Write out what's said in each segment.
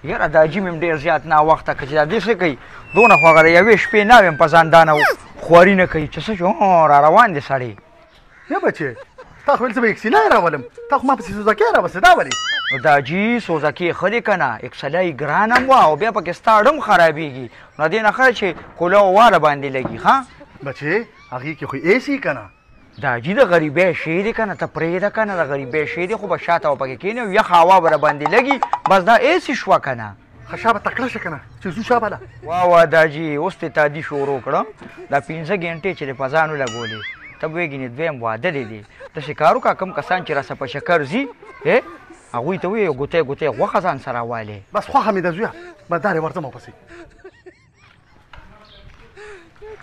یاره دا حاجي مې هم ډېر زیات ناوخته که چې دا دې څه کوي دونه خو هغه د یوې شپې ناوې هم په ځان دانه خواري نه کوي چې څه شو را روان دي سړی یا بچې تا خو ویل زه به اکسیلای راولم تا خو ما پسې سوزکۍ راوستې دا ولې نو دا حاجي سوزکې ښه دی که نه اکسلای ګران هم وه او بیا پکې ستا اړه هم خرابېږي نو دې نه ښه چې کوله واله باندې لګي ښه بچې هغې کې خو ایسي که نه دا حاجي د غریبۍ شی دی که نه ته پرېږده که نه د غریبۍ شی دی خو به شاته به پکې کښېني او یخ هوا به راباندې لګي بس دا ایسي شوه که نه ښه شا به تکړه شه که نه چې ځو شا بله واه واه دا حاجي اوس دې تادي شروع کړه دا 15 ګنټې چې دې په ځان ولګولې ته به وایې دویم واده دی دی داسې کار وکړه کوم کسان چې راسه په چکر ځي هغوی ته وایي ګوتی ګوتی غوښه ځان سره والې بس خوښه مې ده زویه مدارې ورځم ورپسې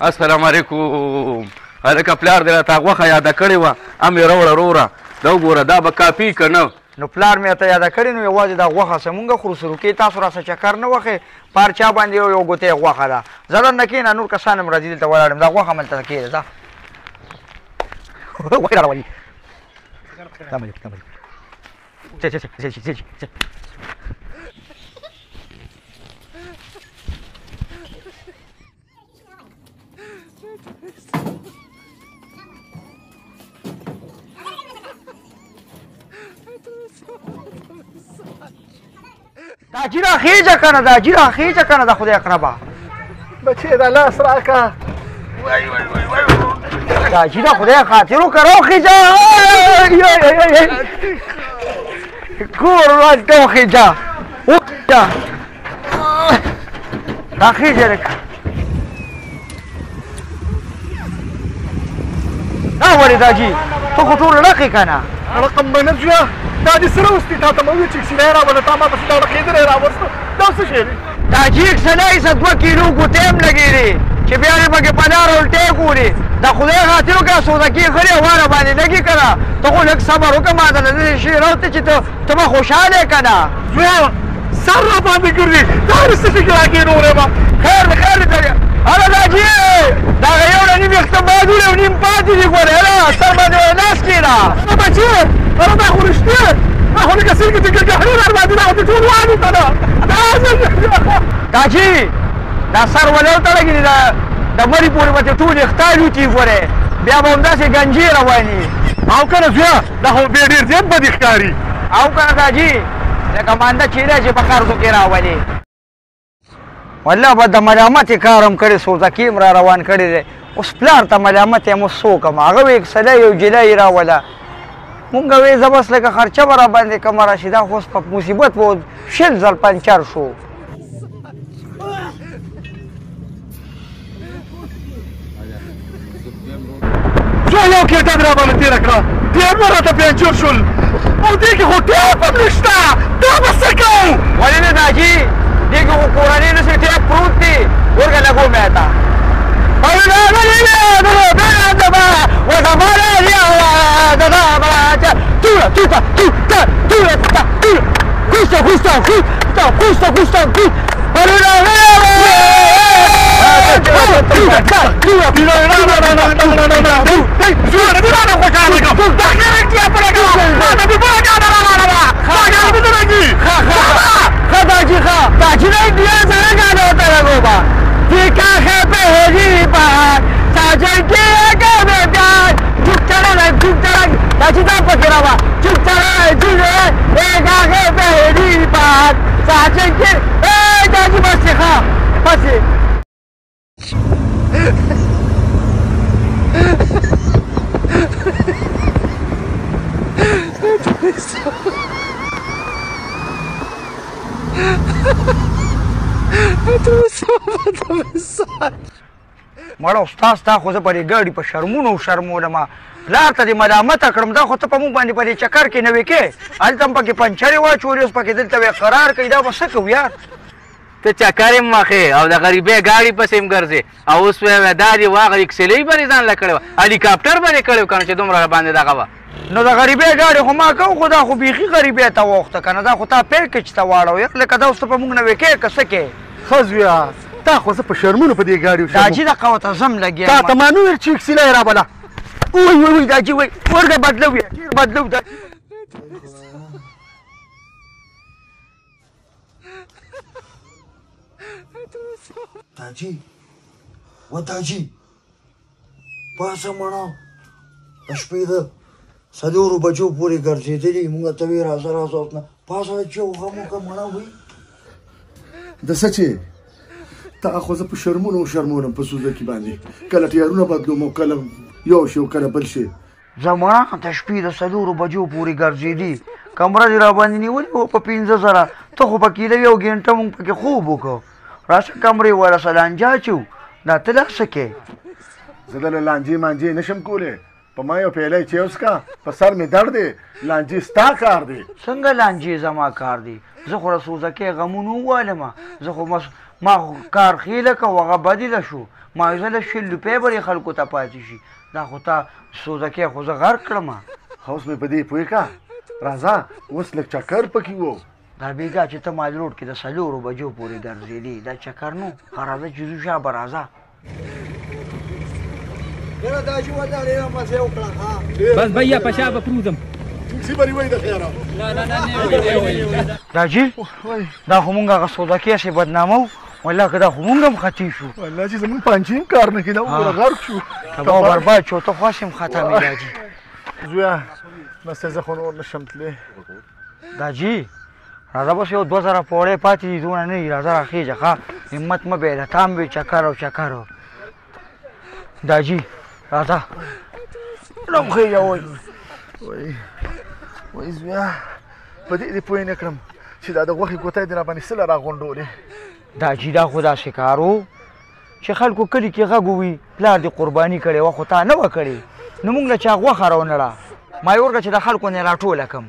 السلام علیکم هلکه پلار دې راته غوښه یاده کړې وه هم یې راوړه وروره دا وګوره دا به کافي که نه نو پلار مې ته یاده کړې نو یوازې دا غوښه څه مونږ خورو سروکې تاسو راسه چکر نه وښې پار چا باندې یو ګوتی غوښه ده زه دننه کښېنه نور کسان هم راځي دلته ولاړ یم دا غوښه هملته کښېږده ځه وایي راولي دا حاجي راخېږه که نه دا حاجي راخېږه که نه دا خدای اقربه بچې دا لاس راکړه دا حاجي دا خدای خاطر وکړه راخېږه کور ورځ ته وخېږه وخېږه راخېږه لکه دا ولې دا حاجي ته خو ټوله رقې که نه رقم منه زویه دا دې سره وستي تا ته مې وویل چې اکسیلای راوله تا ما پسې دا رقېدلی راوسته دا څه شی دی دا حاجي اکسلای څه 2 کیلو ګوتې هم لګېدې چې بیا دې پکې په لاره الټۍ ګورې دا خدای خاطر وکړه سودکي ښه دی واره باندې لګي که نه ته خو لږ صبر وکړه ما ته داسې شی راوته چې ته به خوشحاله یې که نه زویه سر را باندې ګرځي دا هر څه چې راکې نورې ما خیر دی خیر دی هله دا حاجي د هغه یو نه نیم ویښته باد ولې او نیم پاتې دي ګورې هله سر باندې لاس کښېږده بچې هله دا خو رښتیا دا خو لکه څنګه چې ګهري در باندې دا خو دې ټول وانو که نه دا حاجي دا سر ولې وتړګي د مړي پورې به ترې ټولې ښکار وچي ګورې بیا به همداسې ګنجې رواني او که نه زویه دا خو بیا ډېر زیات بدې ښکاري او که نه دا حاجي لکه مانده چې دی چې په قرضو کې راولي والله به د ملامت یې کار هم کړی سوزکي هم را روان کړی دی اوس پلار ته ملامت یم اوس څوک هم هغه وایي سړی یو جلۍ راوله مونږ وایي زه بس لکه خرچه به راباندې کمه راشي دا خو اوس په مصیبت به 6 ځل پنچر شو زویه یو کېټه مې راباندې تېره کړه ډېر به راته پنچر شول او دې کې خو ټیپ هم نشته دا به څه کوو ولې نه دا حاجي دې کې خو کورنۍ نسې ټیپ پروت دی ورګه لګو مې ته مړه استاد ستا خو زه په دې ګاډي په شرمونو شرمولم پلار ته دې ملامته کړم دا خو ته په موږ باندې په دې چکر کې نه وې کې هلته هم پکې پنچرې واچولې اوس پکې دلته وې قرار کوي دا به څه کوو یار ته چکر یې مخې او د غریبۍ ګاډي پسې هم ګرځې او اوس وایې دا دې واغه اکسلۍ به دې ځان له کړې وه هلیکاپټر به دې کړی و که نه چې دومره باندې دغه وه نو د غریبۍ ګاډي خو ما کوو خو دا خو بیخي غریبۍ ته واوښته که نه دا خو تا پیکج ته واړو لکه دا اوس ته په موږ نه وې کې که څه کې ښه زویه تا خو زه په شرمونو په دې ګاډي دا حاجي دقه ورته زم لګیا تا ته ما نه ویل چې اکسیلۍ رابله وای دا حاجي وای ورګه بدلو یې ډېر بدلو دا داجي و داجي پاسه مړه د شپې د 4 بجو پورې ګرځېدلي مونږ ته وایي راځه راځه اوس نه پاسه چې وغم وکړه مړه وایي د څه چې تا خو زه په شرمونو شرمونم په سوزکي باندې کله ټیارونه بدلوم او کله یو شی او کله بل شی زه مړه د شپې د 4 بجو پورې ګرځېدي کمره دې راباندې نیولې وه په 15,000 ته خو پکې د 1 ګنټه مونږ پکې خوب وکړو راشه کمرې والا سلانجا چو دا ته لا څه کې زه د لانجې مانجې نشم کولی په ما یو پیاله چې وڅښه په سر مې درد دی لانجې ستا کار دی څنګه لانجې زما کار دی زه خو د سوزکۍ غمونه ووالمه زه خو ما کار خیله که هغه بدله شو ما زه له 100 روپۍ به خلکو ته پاتې شي دا خو تا سوزکۍ خو زه غرق کړم اوس مې په دې پوه که راځه اوس لږ چکر پکې و دا بېګا چې ته مال روډ کې د 4 بجو پورې ګرځېدې دا چکر نو ښه راځه چې ځو شابه راځه بس भैया पशा बपरूदम سی بری وای د خیره داجي دا خو مونږ هغه سوداګي چې بدنامو والله که دا خو مونږ هم خطي شو والله چې زمون پنځین کار نه کېده وګوره غرق شو تبا برباد شو ته خو هم خطا مې داجي زویا نسته زه خو نور نشم تللی داجي راځه بس یو 2000 پوړې پاتې دي دونه نه راځه راخېږه ښه همت مه بېله تام وي چکر او چکر داجي راځه لمخېږه وایي وای زویا په دې دې پوه نه کړم چې دا د غوښې ګوتی دې راباندې څه له راغونډولې داجي دا خو داسې کار و چې خلکو کلي کې غږ ووي پلار دې قرباني کړې وه خو تا نه وه کړې نو موږ له چا غوښه راونړه ما یې ورکړه چې د خلکو نه یې راټوله کړم